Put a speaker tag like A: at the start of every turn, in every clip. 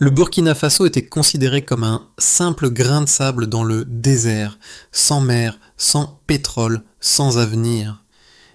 A: Le Burkina Faso était considéré comme un simple grain de sable dans le désert, sans mer, sans pétrole, sans avenir.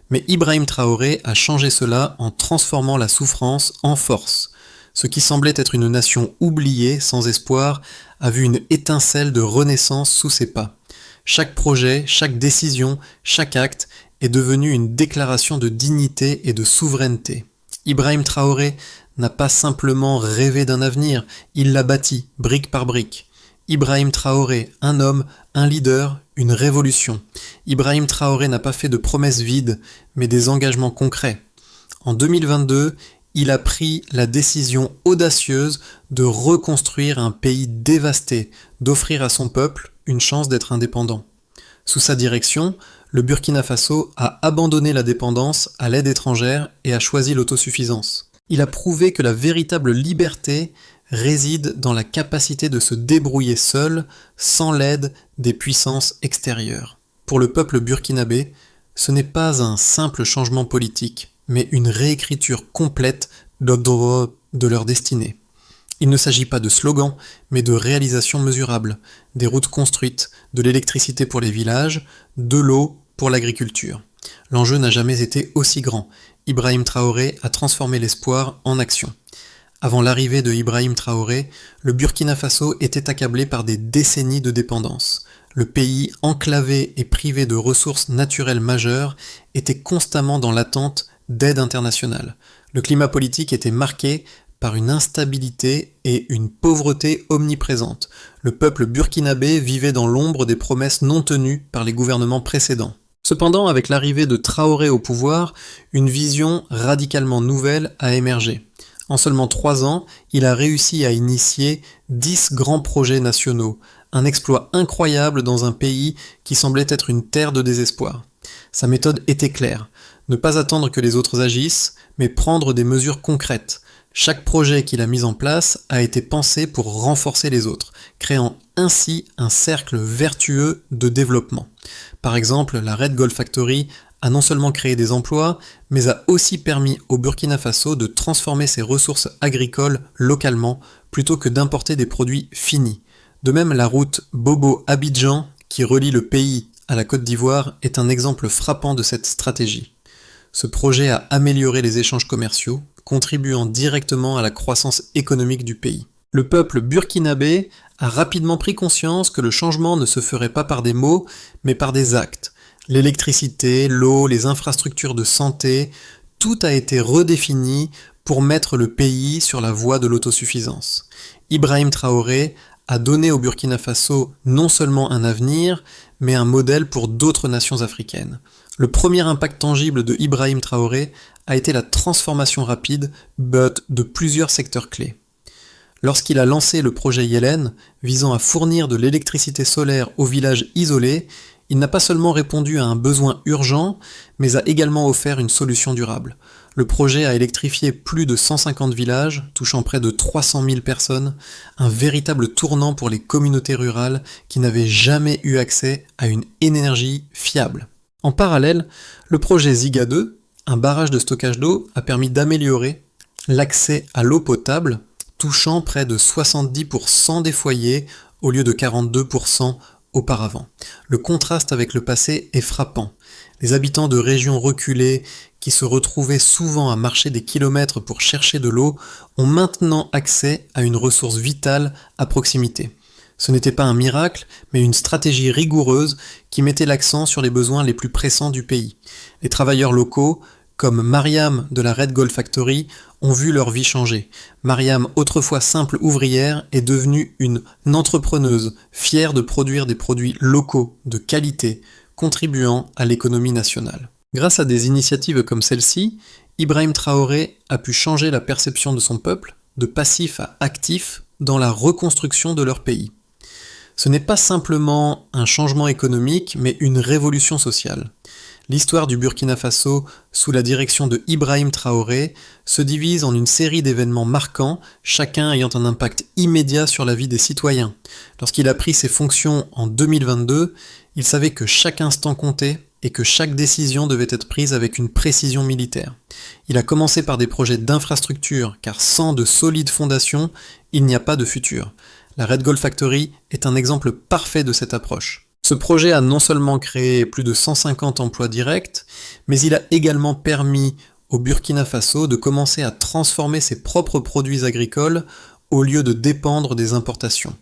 A: Mais Ibrahim Traoré a changé cela en transformant la souffrance en force. Ce qui semblait être une nation oubliée, sans espoir, a vu une étincelle de renaissance sous ses pas. Chaque projet, chaque décision, chaque acte est devenu une déclaration de dignité et de souveraineté. Ibrahim Traoré n'a pas simplement rêvé d'un avenir, il l'a bâti, brique par brique. Ibrahim Traoré, un homme, un leader, une révolution. Ibrahim Traoré n'a pas fait de promesses vides, mais des engagements concrets. En 2022, il a pris la décision audacieuse de reconstruire un pays dévasté, d'offrir à son peuple une chance d'être indépendant. Sous sa direction, le Burkina Faso a abandonné la dépendance à l'aide étrangère et a choisi l'autosuffisance. Il a prouvé que la véritable liberté réside dans la capacité de se débrouiller seul, sans l'aide des puissances extérieures. Pour le peuple burkinabé, ce n'est pas un simple changement politique, mais une réécriture complète de leur destinée. Il ne s'agit pas de slogans, mais de réalisations mesurables, des routes construites, de l'électricité pour les villages, de l'eau pour l'agriculture. L'enjeu n'a jamais été aussi grand. Ibrahim Traoré a transformé l'espoir en action. Avant l'arrivée de Ibrahim Traoré, le Burkina Faso était accablé par des décennies de dépendance. Le pays, enclavé et privé de ressources naturelles majeures, était constamment dans l'attente d'aide internationale. Le climat politique était marqué par une instabilité et une pauvreté omniprésente. Le peuple burkinabé vivait dans l'ombre des promesses non tenues par les gouvernements précédents. Cependant, avec l'arrivée de Traoré au pouvoir, une vision radicalement nouvelle a émergé. En seulement 3 ans, il a réussi à initier 10 grands projets nationaux, un exploit incroyable dans un pays qui semblait être une terre de désespoir. Sa méthode était claire, ne pas attendre que les autres agissent, mais prendre des mesures concrètes. Chaque projet qu'il a mis en place a été pensé pour renforcer les autres, créant ainsi un cercle vertueux de développement. Par exemple, la Red Gold Factory a non seulement créé des emplois, mais a aussi permis au Burkina Faso de transformer ses ressources agricoles localement plutôt que d'importer des produits finis. De même, la route Bobo-Abidjan, qui relie le pays à la Côte d'Ivoire, est un exemple frappant de cette stratégie. Ce projet a amélioré les échanges commerciaux, contribuant directement à la croissance économique du pays. Le peuple burkinabé a rapidement pris conscience que le changement ne se ferait pas par des mots, mais par des actes. L'électricité, l'eau, les infrastructures de santé, tout a été redéfini pour mettre le pays sur la voie de l'autosuffisance. Ibrahim Traoré a donné au Burkina Faso non seulement un avenir, mais un modèle pour d'autres nations africaines. Le premier impact tangible de Ibrahim Traoré a été la transformation rapide de plusieurs secteurs clés. Lorsqu'il a lancé le projet Yelen, visant à fournir de l'électricité solaire aux villages isolés, il n'a pas seulement répondu à un besoin urgent, mais a également offert une solution durable. Le projet a électrifié plus de 150 villages, touchant près de 300 000 personnes, un véritable tournant pour les communautés rurales qui n'avaient jamais eu accès à une énergie fiable. En parallèle, le projet Ziga 2, un barrage de stockage d'eau, a permis d'améliorer l'accès à l'eau potable, touchant près de 70% des foyers au lieu de 42% auparavant. Le contraste avec le passé est frappant. Les habitants de régions reculées, qui se retrouvaient souvent à marcher des kilomètres pour chercher de l'eau, ont maintenant accès à une ressource vitale à proximité. Ce n'était pas un miracle, mais une stratégie rigoureuse qui mettait l'accent sur les besoins les plus pressants du pays. Les travailleurs locaux, comme Mariam de la Red Gold Factory, ont vu leur vie changer. Mariam, autrefois simple ouvrière, est devenue une entrepreneuse, fière de produire des produits locaux, de qualité, contribuant à l'économie nationale. Grâce à des initiatives comme celle-ci, Ibrahim Traoré a pu changer la perception de son peuple, de passif à actif, dans la reconstruction de leur pays. Ce n'est pas simplement un changement économique, mais une révolution sociale. L'histoire du Burkina Faso, sous la direction de Ibrahim Traoré, se divise en une série d'événements marquants, chacun ayant un impact immédiat sur la vie des citoyens. Lorsqu'il a pris ses fonctions en 2022, il savait que chaque instant comptait et que chaque décision devait être prise avec une précision militaire. Il a commencé par des projets d'infrastructure, car sans de solides fondations, il n'y a pas de futur. La Red Gold Factory est un exemple parfait de cette approche. Ce projet a non seulement créé plus de 150 emplois directs, mais il a également permis au Burkina Faso de commencer à transformer ses propres produits agricoles au lieu de dépendre des importations.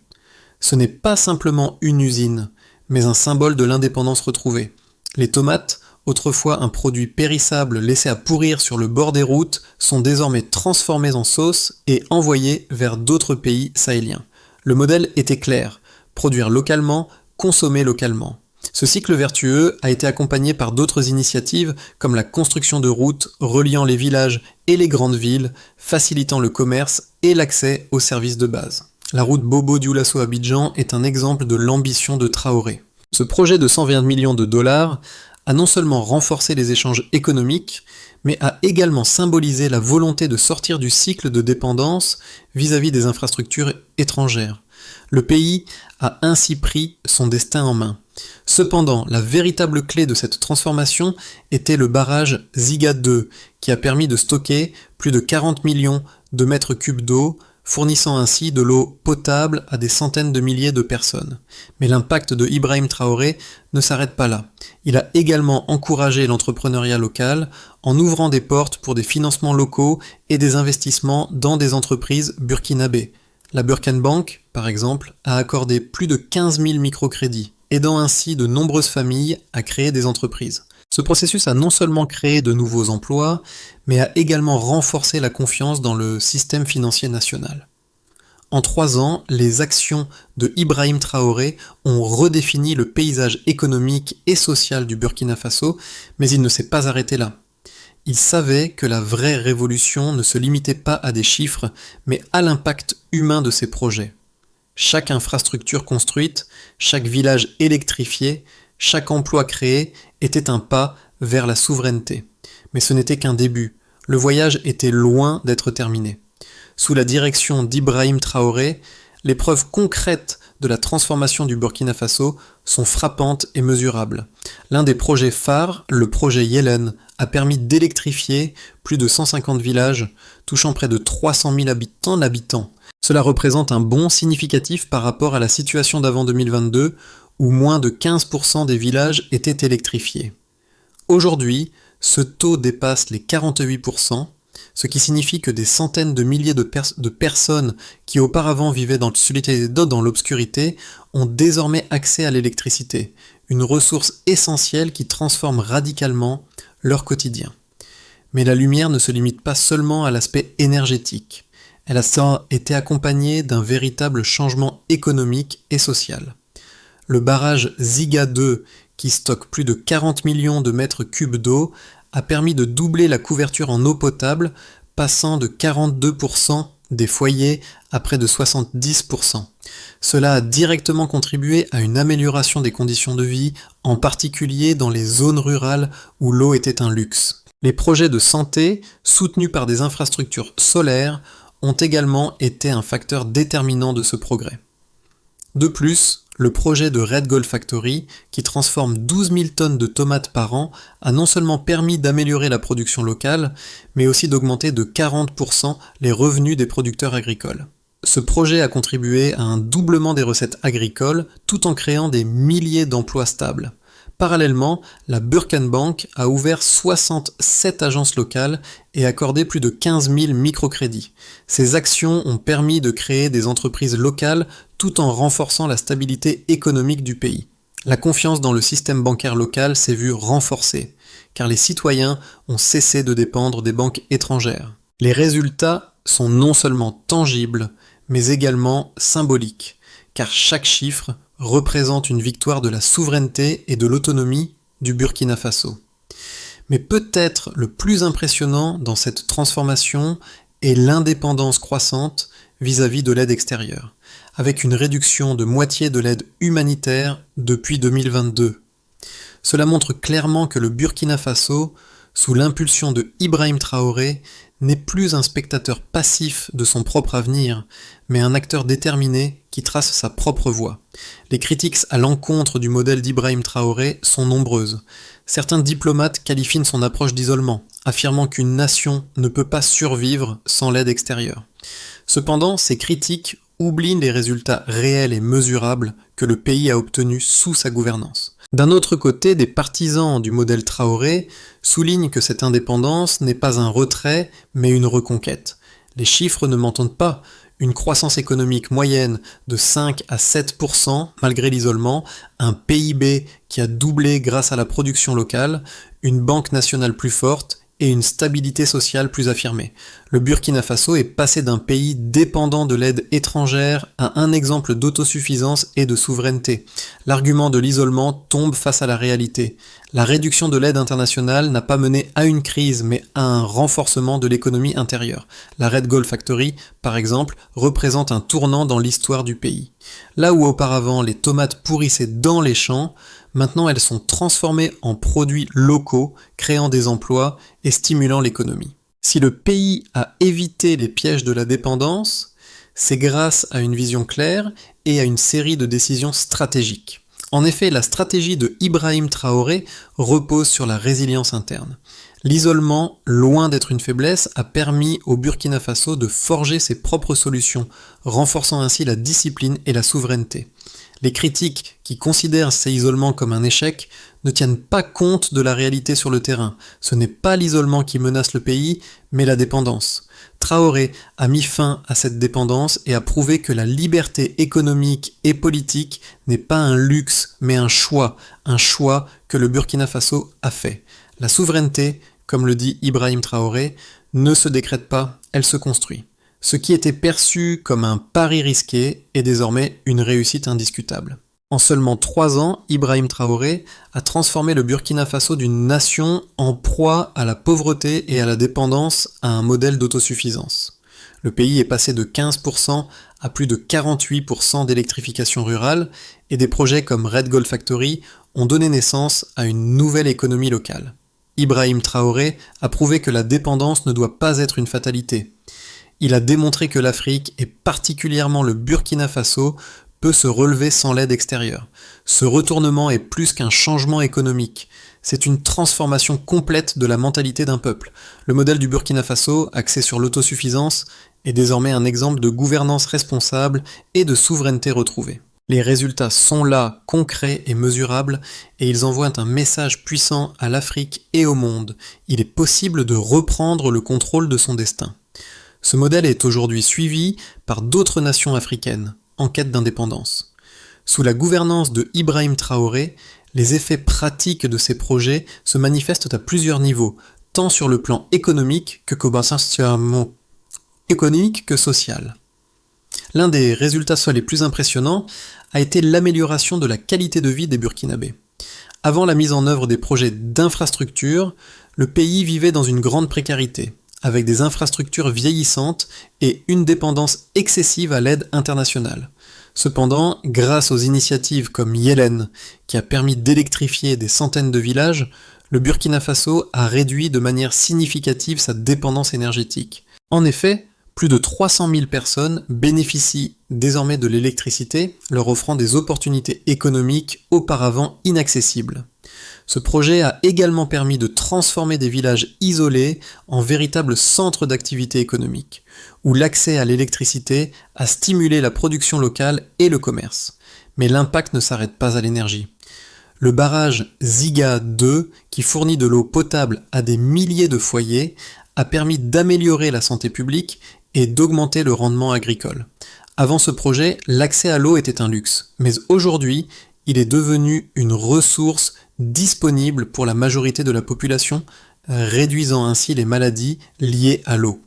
A: Ce n'est pas simplement une usine, mais un symbole de l'indépendance retrouvée. Les tomates, autrefois un produit périssable laissé à pourrir sur le bord des routes, sont désormais transformées en sauce et envoyées vers d'autres pays sahéliens. Le modèle était clair, produire localement, consommer localement. Ce cycle vertueux a été accompagné par d'autres initiatives comme la construction de routes reliant les villages et les grandes villes, facilitant le commerce et l'accès aux services de base. La route Bobo-Dioulasso-Abidjan est un exemple de l'ambition de Traoré. Ce projet de 120 millions de dollars a non seulement renforcé les échanges économiques, mais a également symbolisé la volonté de sortir du cycle de dépendance vis-à-vis des infrastructures étrangères. Le pays a ainsi pris son destin en main. Cependant, la véritable clé de cette transformation était le barrage Ziga 2, qui a permis de stocker plus de 40 millions de mètres cubes d'eau, fournissant ainsi de l'eau potable à des centaines de milliers de personnes. Mais l'impact de Ibrahim Traoré ne s'arrête pas là. Il a également encouragé l'entrepreneuriat local en ouvrant des portes pour des financements locaux et des investissements dans des entreprises burkinabées. La Burken Bank, par exemple, a accordé plus de 15 000 microcrédits, aidant ainsi de nombreuses familles à créer des entreprises. Ce processus a non seulement créé de nouveaux emplois, mais a également renforcé la confiance dans le système financier national. En 3 ans, les actions de Ibrahim Traoré ont redéfini le paysage économique et social du Burkina Faso, mais il ne s'est pas arrêté là. Il savait que la vraie révolution ne se limitait pas à des chiffres, mais à l'impact humain de ses projets. Chaque infrastructure construite, chaque village électrifié, chaque emploi créé était un pas vers la souveraineté. Mais ce n'était qu'un début. Le voyage était loin d'être terminé. Sous la direction d'Ibrahim Traoré, les preuves concrètes de la transformation du Burkina Faso sont frappantes et mesurables. L'un des projets phares, le projet Yelen, a permis d'électrifier plus de 150 villages, touchant près de 300 000 habitants. Cela représente un bond significatif par rapport à la situation d'avant 2022, où moins de 15% des villages étaient électrifiés. Aujourd'hui, ce taux dépasse les 48%, ce qui signifie que des centaines de milliers de personnes qui auparavant vivaient dans l'obscurité ont désormais accès à l'électricité, une ressource essentielle qui transforme radicalement leur quotidien. Mais la lumière ne se limite pas seulement à l'aspect énergétique. Elle a été accompagnée d'un véritable changement économique et social. Le barrage Ziga 2, qui stocke plus de 40 millions de mètres cubes d'eau, a permis de doubler la couverture en eau potable, passant de 42% des foyers à près de 70%. Cela a directement contribué à une amélioration des conditions de vie, en particulier dans les zones rurales où l'eau était un luxe. Les projets de santé, soutenus par des infrastructures solaires, ont également été un facteur déterminant de ce progrès. De plus, le projet de Red Gold Factory, qui transforme 12 000 tonnes de tomates par an, a non seulement permis d'améliorer la production locale, mais aussi d'augmenter de 40% les revenus des producteurs agricoles. Ce projet a contribué à un doublement des recettes agricoles, tout en créant des milliers d'emplois stables. Parallèlement, la Burken Bank a ouvert 67 agences locales et accordé plus de 15 000 microcrédits. Ces actions ont permis de créer des entreprises locales tout en renforçant la stabilité économique du pays. La confiance dans le système bancaire local s'est vue renforcée, car les citoyens ont cessé de dépendre des banques étrangères. Les résultats sont non seulement tangibles, mais également symboliques, car chaque chiffre représente une victoire de la souveraineté et de l'autonomie du Burkina Faso. Mais peut-être le plus impressionnant dans cette transformation est l'indépendance croissante vis-à-vis de l'aide extérieure, avec une réduction de moitié de l'aide humanitaire depuis 2022. Cela montre clairement que le Burkina Faso, sous l'impulsion de Ibrahim Traoré, n'est plus un spectateur passif de son propre avenir, mais un acteur déterminé qui qui trace sa propre voie. Les critiques à l'encontre du modèle d'Ibrahim Traoré sont nombreuses. Certains diplomates qualifient son approche d'isolement, affirmant qu'une nation ne peut pas survivre sans l'aide extérieure. Cependant, ces critiques oublient les résultats réels et mesurables que le pays a obtenus sous sa gouvernance. D'un autre côté, des partisans du modèle Traoré soulignent que cette indépendance n'est pas un retrait, mais une reconquête. Les chiffres ne mentent pas. Une croissance économique moyenne de 5 à 7% malgré l'isolement, un PIB qui a doublé grâce à la production locale, une banque nationale plus forte et une stabilité sociale plus affirmée. Le Burkina Faso est passé d'un pays dépendant de l'aide étrangère à un exemple d'autosuffisance et de souveraineté. L'argument de l'isolement tombe face à la réalité. La réduction de l'aide internationale n'a pas mené à une crise, mais à un renforcement de l'économie intérieure. La Red Gold Factory, par exemple, représente un tournant dans l'histoire du pays. Là où auparavant les tomates pourrissaient dans les champs, maintenant elles sont transformées en produits locaux, créant des emplois et stimulant l'économie. Si le pays a évité les pièges de la dépendance, c'est grâce à une vision claire et à une série de décisions stratégiques. En effet, la stratégie de Ibrahim Traoré repose sur la résilience interne. L'isolement, loin d'être une faiblesse, a permis au Burkina Faso de forger ses propres solutions, renforçant ainsi la discipline et la souveraineté. Les critiques qui considèrent cet isolement comme un échec ne tiennent pas compte de la réalité sur le terrain. Ce n'est pas l'isolement qui menace le pays, mais la dépendance. Traoré a mis fin à cette dépendance et a prouvé que la liberté économique et politique n'est pas un luxe, mais un choix que le Burkina Faso a fait. La souveraineté, comme le dit Ibrahim Traoré, ne se décrète pas, elle se construit. Ce qui était perçu comme un pari risqué est désormais une réussite indiscutable. En seulement 3 ans, Ibrahim Traoré a transformé le Burkina Faso d'une nation en proie à la pauvreté et à la dépendance à un modèle d'autosuffisance. Le pays est passé de 15% à plus de 48% d'électrification rurale et des projets comme Red Gold Factory ont donné naissance à une nouvelle économie locale. Ibrahim Traoré a prouvé que la dépendance ne doit pas être une fatalité. Il a démontré que l'Afrique, et particulièrement le Burkina Faso, peut se relever sans l'aide extérieure. Ce retournement est plus qu'un changement économique. C'est une transformation complète de la mentalité d'un peuple. Le modèle du Burkina Faso, axé sur l'autosuffisance, est désormais un exemple de gouvernance responsable et de souveraineté retrouvée. Les résultats sont là, concrets et mesurables, et ils envoient un message puissant à l'Afrique et au monde. Il est possible de reprendre le contrôle de son destin. Ce modèle est aujourd'hui suivi par d'autres nations africaines, en quête d'indépendance. Sous la gouvernance de Ibrahim Traoré, les effets pratiques de ces projets se manifestent à plusieurs niveaux, tant sur le plan économique que social. L'un des résultats soit les plus impressionnants a été l'amélioration de la qualité de vie des Burkinabés. Avant la mise en œuvre des projets d'infrastructure, le pays vivait dans une grande précarité, avec des infrastructures vieillissantes et une dépendance excessive à l'aide internationale. Cependant, grâce aux initiatives comme Yelen, qui a permis d'électrifier des centaines de villages, le Burkina Faso a réduit de manière significative sa dépendance énergétique. En effet, plus de 300 000 personnes bénéficient désormais de l'électricité, leur offrant des opportunités économiques auparavant inaccessibles. Ce projet a également permis de transformer des villages isolés en véritables centres d'activité économique, où l'accès à l'électricité a stimulé la production locale et le commerce. Mais l'impact ne s'arrête pas à l'énergie. Le barrage Ziga 2, qui fournit de l'eau potable à des milliers de foyers, a permis d'améliorer la santé publique et d'augmenter le rendement agricole. Avant ce projet, l'accès à l'eau était un luxe, mais aujourd'hui, il est devenu une ressource disponible pour la majorité de la population, réduisant ainsi les maladies liées à l'eau.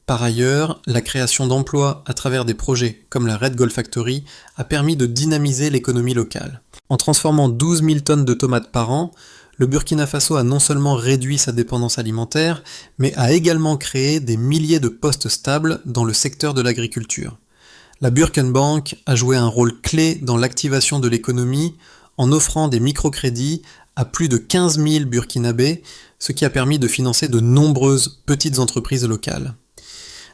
A: Par ailleurs, la création d'emplois à travers des projets comme la Red Gold Factory a permis de dynamiser l'économie locale. En transformant 12 000 tonnes de tomates par an, le Burkina Faso a non seulement réduit sa dépendance alimentaire, mais a également créé des milliers de postes stables dans le secteur de l'agriculture. La Burkenbank a joué un rôle clé dans l'activation de l'économie en offrant des microcrédits à plus de 15 000 Burkinabés, ce qui a permis de financer de nombreuses petites entreprises locales.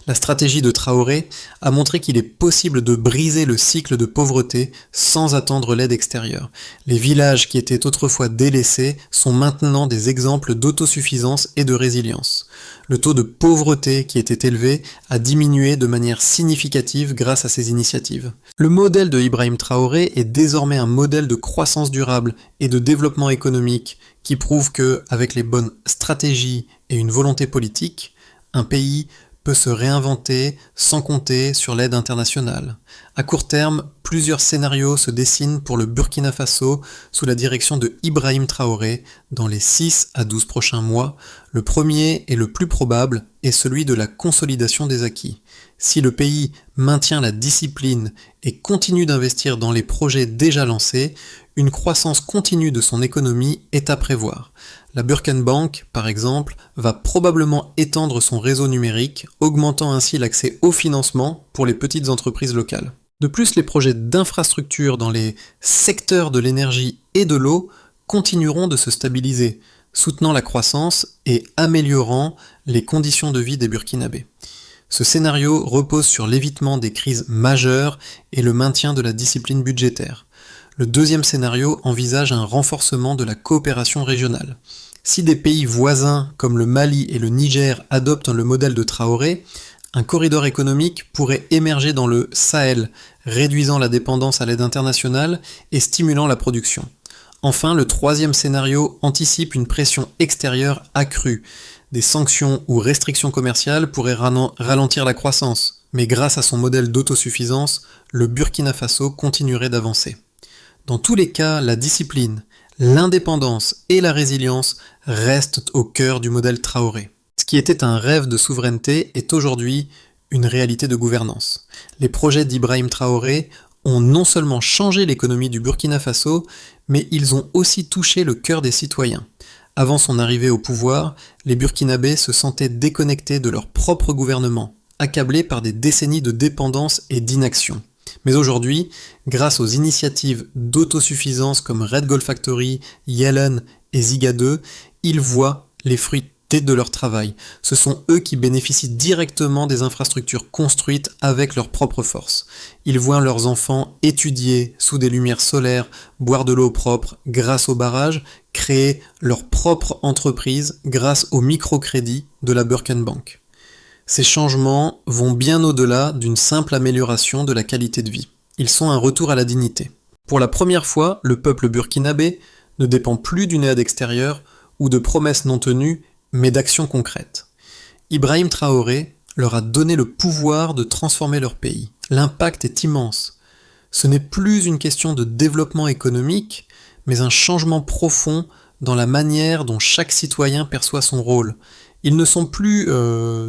A: La stratégie de Traoré a montré qu'il est possible de briser le cycle de pauvreté sans attendre l'aide extérieure. Les villages qui étaient autrefois délaissés sont maintenant des exemples d'autosuffisance et de résilience. Le taux de pauvreté qui était élevé a diminué de manière significative grâce à ces initiatives. Le modèle de Ibrahim Traoré est désormais un modèle de croissance durable et de développement économique qui prouve que, avec les bonnes stratégies et une volonté politique, un pays peut se réinventer sans compter sur l'aide internationale. À court terme, plusieurs scénarios se dessinent pour le Burkina Faso sous la direction de Ibrahim Traoré dans les 6 à 12 prochains mois. Le premier et le plus probable est celui de la consolidation des acquis. Si le pays maintient la discipline et continue d'investir dans les projets déjà lancés, une croissance continue de son économie est à prévoir. La Burken Bank, par exemple, va probablement étendre son réseau numérique, augmentant ainsi l'accès au financement pour les petites entreprises locales. De plus, les projets d'infrastructure dans les secteurs de l'énergie et de l'eau continueront de se stabiliser, soutenant la croissance et améliorant les conditions de vie des Burkinabés. Ce scénario repose sur l'évitement des crises majeures et le maintien de la discipline budgétaire. Le deuxième scénario envisage un renforcement de la coopération régionale. Si des pays voisins comme le Mali et le Niger adoptent le modèle de Traoré, un corridor économique pourrait émerger dans le Sahel, réduisant la dépendance à l'aide internationale et stimulant la production. Enfin, le troisième scénario anticipe une pression extérieure accrue. Des sanctions ou restrictions commerciales pourraient ralentir la croissance, mais grâce à son modèle d'autosuffisance, le Burkina Faso continuerait d'avancer. Dans tous les cas, la discipline, l'indépendance et la résilience restent au cœur du modèle Traoré. Ce qui était un rêve de souveraineté est aujourd'hui une réalité de gouvernance. Les projets d'Ibrahim Traoré ont non seulement changé l'économie du Burkina Faso, mais ils ont aussi touché le cœur des citoyens. Avant son arrivée au pouvoir, les Burkinabés se sentaient déconnectés de leur propre gouvernement, accablés par des décennies de dépendance et d'inaction. Mais aujourd'hui, grâce aux initiatives d'autosuffisance comme Red Gold Factory, Yellen et Ziga 2, ils voient les fruits de leur travail. Ce sont eux qui bénéficient directement des infrastructures construites avec leurs propres forces. Ils voient leurs enfants étudier sous des lumières solaires, boire de l'eau propre grâce aux barrages, créer leur propre entreprise grâce au microcrédit de la Burken Bank. Ces changements vont bien au-delà d'une simple amélioration de la qualité de vie. Ils sont un retour à la dignité. Pour la première fois, le peuple burkinabé ne dépend plus d'une aide extérieure ou de promesses non tenues, mais d'actions concrètes. Ibrahim Traoré leur a donné le pouvoir de transformer leur pays. L'impact est immense. Ce n'est plus une question de développement économique, mais un changement profond dans la manière dont chaque citoyen perçoit son rôle. Ils ne sont plus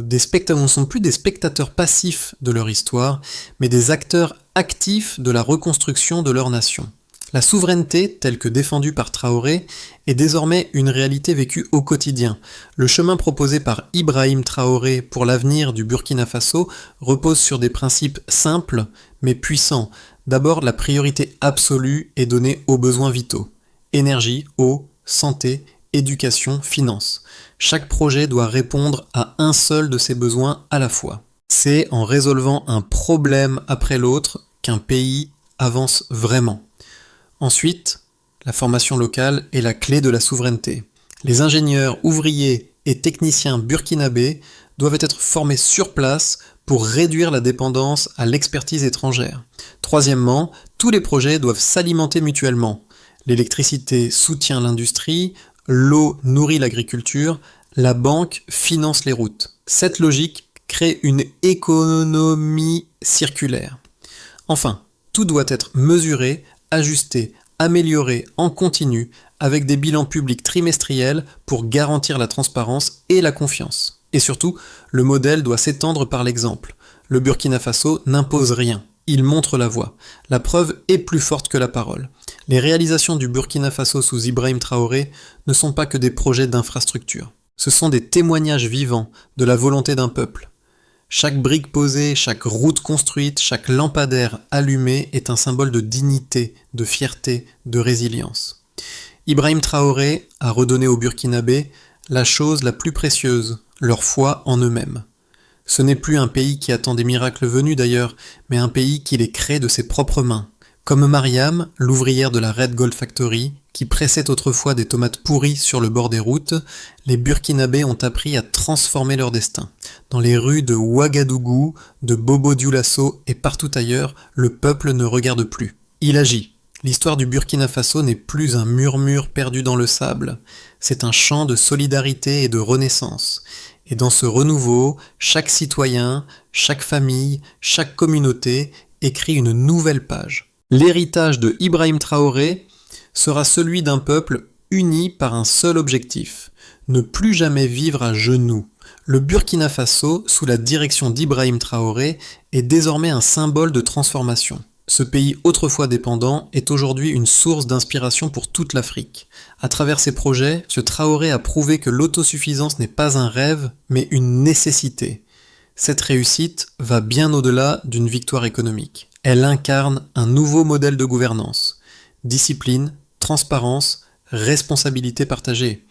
A: des spectateurs passifs de leur histoire, mais des acteurs actifs de la reconstruction de leur nation. La souveraineté, telle que défendue par Traoré, est désormais une réalité vécue au quotidien. Le chemin proposé par Ibrahim Traoré pour l'avenir du Burkina Faso repose sur des principes simples mais puissants. D'abord, la priorité absolue est donnée aux besoins vitaux. Énergie, eau, santé, éducation, finances. Chaque projet doit répondre à un seul de ces besoins à la fois. C'est en résolvant un problème après l'autre qu'un pays avance vraiment. Ensuite, la formation locale est la clé de la souveraineté. Les ingénieurs, ouvriers et techniciens burkinabés doivent être formés sur place pour réduire la dépendance à l'expertise étrangère. Troisièmement, tous les projets doivent s'alimenter mutuellement. L'électricité soutient l'industrie, l'eau nourrit l'agriculture, la banque finance les routes. Cette logique crée une économie circulaire. Enfin, tout doit être mesuré, ajusté, amélioré en continu avec des bilans publics trimestriels pour garantir la transparence et la confiance. Et surtout, le modèle doit s'étendre par l'exemple. Le Burkina Faso n'impose rien, il montre la voie. La preuve est plus forte que la parole. Les réalisations du Burkina Faso sous Ibrahim Traoré ne sont pas que des projets d'infrastructure. Ce sont des témoignages vivants de la volonté d'un peuple. Chaque brique posée, chaque route construite, chaque lampadaire allumé est un symbole de dignité, de fierté, de résilience. Ibrahim Traoré a redonné aux Burkinabés la chose la plus précieuse, leur foi en eux-mêmes. Ce n'est plus un pays qui attend des miracles venus d'ailleurs, mais un pays qui les crée de ses propres mains. Comme Mariam, l'ouvrière de la Red Gold Factory, qui pressait autrefois des tomates pourries sur le bord des routes, les Burkinabés ont appris à transformer leur destin. Dans les rues de Ouagadougou, de Bobo-Dioulasso et partout ailleurs, le peuple ne regarde plus. Il agit. L'histoire du Burkina Faso n'est plus un murmure perdu dans le sable, c'est un chant de solidarité et de renaissance. Et dans ce renouveau, chaque citoyen, chaque famille, chaque communauté écrit une nouvelle page. L'héritage de Ibrahim Traoré sera celui d'un peuple uni par un seul objectif, ne plus jamais vivre à genoux. Le Burkina Faso, sous la direction d'Ibrahim Traoré, est désormais un symbole de transformation. Ce pays autrefois dépendant est aujourd'hui une source d'inspiration pour toute l'Afrique. À travers ses projets, ce Traoré a prouvé que l'autosuffisance n'est pas un rêve, mais une nécessité. Cette réussite va bien au-delà d'une victoire économique. Elle incarne un nouveau modèle de gouvernance. Discipline, transparence, responsabilité partagée.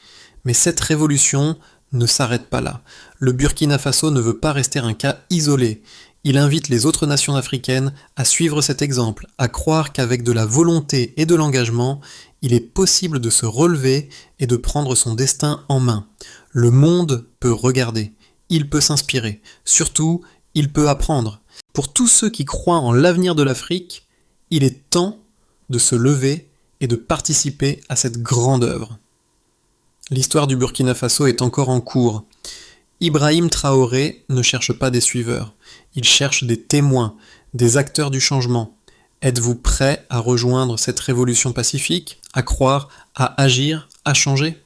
A: Mais cette révolution ne s'arrête pas là. Le Burkina Faso ne veut pas rester un cas isolé. Il invite les autres nations africaines à suivre cet exemple, à croire qu'avec de la volonté et de l'engagement, il est possible de se relever et de prendre son destin en main. Le monde peut regarder, il peut s'inspirer, surtout, il peut apprendre. Pour tous ceux qui croient en l'avenir de l'Afrique, il est temps de se lever et de participer à cette grande œuvre. L'histoire du Burkina Faso est encore en cours. Ibrahim Traoré ne cherche pas des suiveurs, il cherche des témoins, des acteurs du changement. Êtes-vous prêts à rejoindre cette révolution pacifique, à croire, à agir, à changer ?